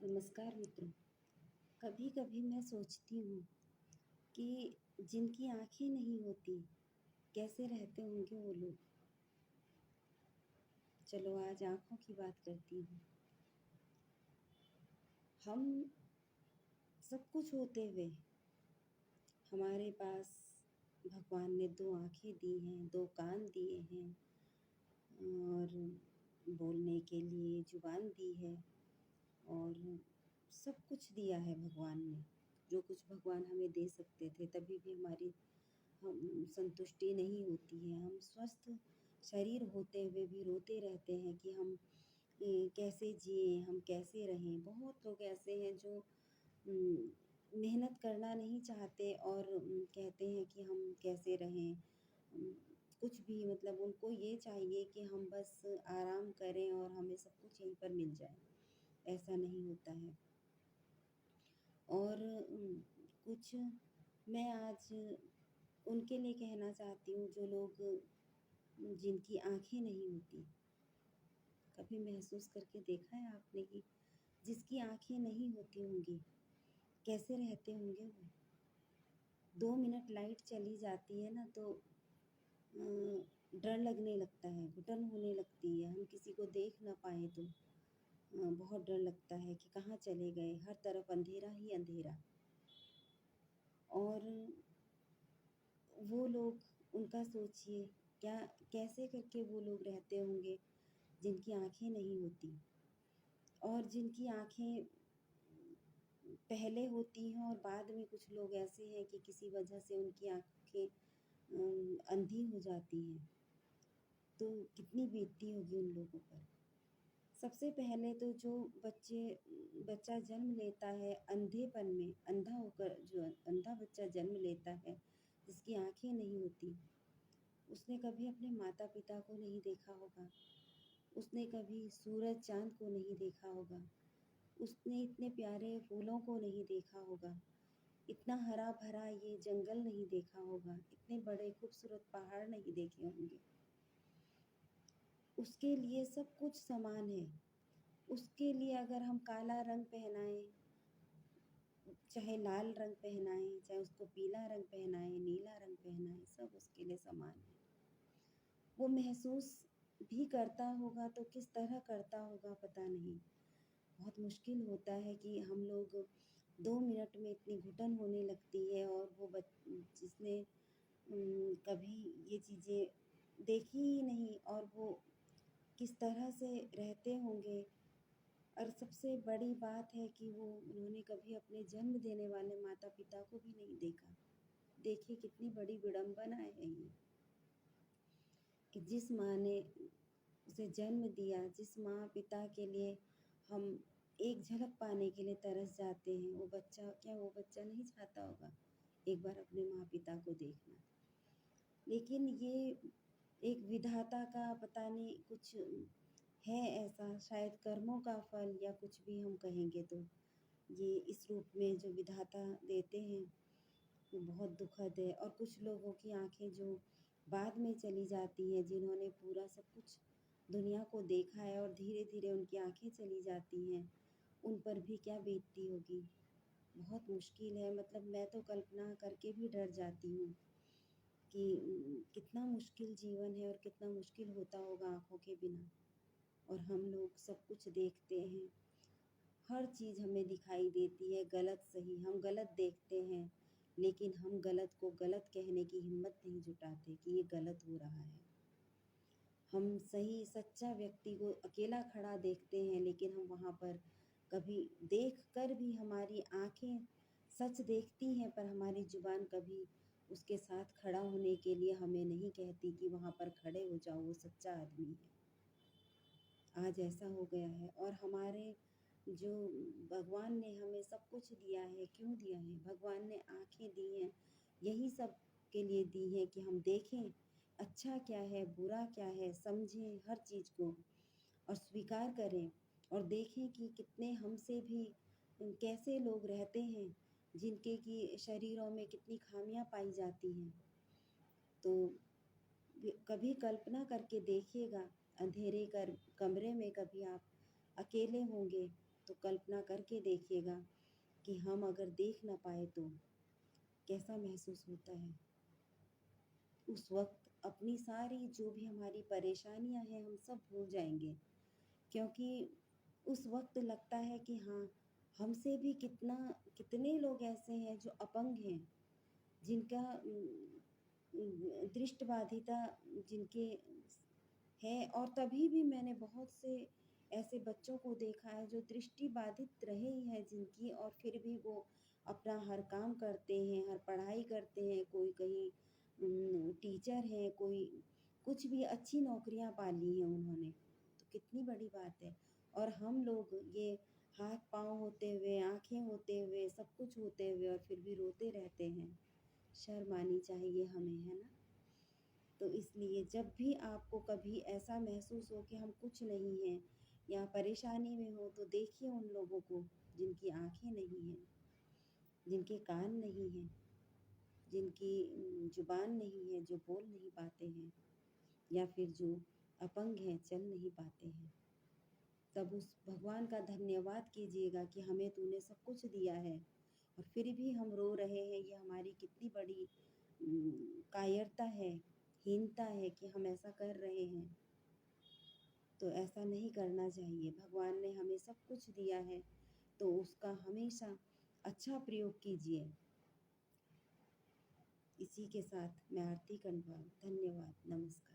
नमस्कार मित्रों। कभी कभी मैं सोचती हूँ कि जिनकी आंखें नहीं होती कैसे रहते होंगे वो लोग। चलो आज आंखों की बात करती हूँ। हम सब कुछ होते हुए हमारे पास भगवान ने दो आंखें दी हैं, दो कान दिए हैं और बोलने के लिए जुबान दी है और सब कुछ दिया है भगवान ने। जो कुछ भगवान हमें दे सकते थे, तभी भी हमारी हम संतुष्टि नहीं होती है। हम स्वस्थ शरीर होते हुए भी रोते रहते हैं कि हम कैसे जिए, हम कैसे रहें। बहुत लोग ऐसे हैं जो मेहनत करना नहीं चाहते और कहते हैं कि हम कैसे रहें। उम, कुछ भी मतलब उनको ये चाहिए कि हम बस आराम करें और हमें सब कुछ यहीं पर मिल जाए। ऐसा नहीं होता है। और कुछ मैं आज उनके लिए कहना चाहती हूँ जो लोग जिनकी आँखें नहीं होती। कभी महसूस करके देखा है आपने कि जिसकी आँखें नहीं होती होंगी, कैसे रहते होंगे वो? 2 मिनट लाइट चली जाती है ना तो डर लगने लगता है, घुटन होने लगती है। हम किसी को देख ना पाएँ तो बहुत डर लगता है कि कहाँ चले गए, हर तरफ अंधेरा ही अंधेरा। और वो लोग, उनका सोचिए क्या कैसे करके वो लोग रहते होंगे जिनकी आँखें नहीं होती और जिनकी आँखें पहले होती हैं और बाद में कुछ लोग ऐसे हैं कि किसी वजह से उनकी आँखें अंधी हो जाती हैं। तो कितनी बीतती होगी उन लोगों पर। सबसे पहले तो जो बच्चा जन्म लेता है अंधेपन में, अंधा होकर जो अंधा बच्चा जन्म लेता है, जिसकी आँखें नहीं होती, उसने कभी अपने माता-पिता को नहीं देखा होगा। उसने कभी सूरज चाँद को नहीं देखा होगा। उसने इतने प्यारे फूलों को नहीं देखा होगा। इतना हरा-भरा ये जंगल नहीं देखा होगा। इतने बड़े खूबसूरत पहाड़ नहीं देखे होंगे। उसके लिए सब कुछ समान है। उसके लिए अगर हम काला रंग पहनाएँ, चाहे लाल रंग पहनाएँ, चाहे उसको पीला रंग पहनाएँ, नीला रंग पहनाएँ, सब उसके लिए समान है। वो महसूस भी करता होगा तो किस तरह करता होगा पता नहीं। बहुत मुश्किल होता है कि हम लोग 2 मिनट में इतनी घुटन होने लगती है और वो जिसने कभी ये चीज़ें देखी ही नहीं और वो किस तरह से रहते होंगे। और सबसे बड़ी बात है कि वो उन्होंने कभी अपने जन्म देने वाले माता-पिता को भी नहीं देखा। देखिए कितनी बड़ी विडंबना है ये, कि जिस माँ ने उसे जन्म दिया, जिस माँ-पिता के लिए हम एक झलक पाने के लिए तरस जाते हैं, वो बच्चा नहीं चाहता होगा एक बार अपने माँ-पिता को देखना। लेकिन ये एक विधाता का पता नहीं कुछ है ऐसा, शायद कर्मों का फल या कुछ भी हम कहेंगे तो। ये इस रूप में जो विधाता देते हैं वो बहुत दुखद है। और कुछ लोगों की आँखें जो बाद में चली जाती हैं, जिन्होंने पूरा सब कुछ दुनिया को देखा है और धीरे-धीरे उनकी आँखें चली जाती हैं, उन पर भी क्या बीतती होगी। बहुत मुश्किल है, मतलब मैं तो कल्पना करके भी डर जाती हूँ कि कितना मुश्किल जीवन है और कितना मुश्किल होता होगा आँखों के बिना। और हम लोग सब कुछ देखते हैं, हर चीज़ हमें दिखाई देती है, गलत सही। हम गलत देखते हैं, लेकिन हम गलत को गलत कहने की हिम्मत नहीं जुटाते कि ये गलत हो रहा है। हम सही सच्चा व्यक्ति को अकेला खड़ा देखते हैं, लेकिन हम वहाँ पर कभी देख कर भी हमारी आँखें सच देखती हैं, पर हमारी ज़ुबान कभी उसके साथ खड़ा होने के लिए हमें नहीं कहती कि वहाँ पर खड़े हो जाओ, वो सच्चा आदमी है। आज ऐसा हो गया है। और हमारे जो भगवान ने हमें सब कुछ दिया है, क्यों दिया है? भगवान ने आँखें दी हैं, यही सब के लिए दी हैं कि हम देखें अच्छा क्या है, बुरा क्या है, समझें हर चीज़ को और स्वीकार करें और देखें कि कितने हमसे भी कैसे लोग रहते हैं, जिनके कि शरीरों में कितनी खामियाँ पाई जाती हैं। तो कभी कल्पना करके देखिएगा, अंधेरे कमरे में कभी आप अकेले होंगे तो कल्पना करके देखिएगा कि हम अगर देख ना पाए तो कैसा महसूस होता है। उस वक़्त अपनी सारी जो भी हमारी परेशानियाँ हैं हम सब भूल जाएँगे, क्योंकि उस वक़्त लगता है कि हाँ, हमसे भी कितने लोग ऐसे हैं जो अपंग हैं, जिनका दृष्टिबाधिता जिनके है। और तभी भी मैंने बहुत से ऐसे बच्चों को देखा है जो दृष्टिबाधित रहे ही हैं जिनकी, और फिर भी वो अपना हर काम करते हैं, हर पढ़ाई करते हैं, कोई कहीं टीचर है, कोई कुछ भी अच्छी नौकरियां पा ली हैं उन्होंने, तो कितनी बड़ी बात है। और हम लोग ये हाथ पाँव होते हुए, आँखें होते हुए, सब कुछ होते हुए और फिर भी रोते रहते हैं। शर्म आनी चाहिए हमें, है ना? तो इसलिए जब भी आपको कभी ऐसा महसूस हो कि हम कुछ नहीं हैं या परेशानी में हो, तो देखिए उन लोगों को जिनकी आँखें नहीं हैं, जिनके कान नहीं हैं, जिनकी ज़ुबान नहीं है, जो बोल नहीं पाते हैं, या फिर जो अपंग हैं, चल नहीं पाते हैं। तब उस भगवान का धन्यवाद कीजिएगा कि हमें तूने सब कुछ दिया है और फिर भी हम रो रहे हैं। ये हमारी कितनी बड़ी कायरता है, हीनता है कि हम ऐसा कर रहे हैं। तो ऐसा नहीं करना चाहिए। भगवान ने हमें सब कुछ दिया है, तो उसका हमेशा अच्छा प्रयोग कीजिए। इसी के साथ मैं आरती कंठवाल, धन्यवाद, नमस्कार।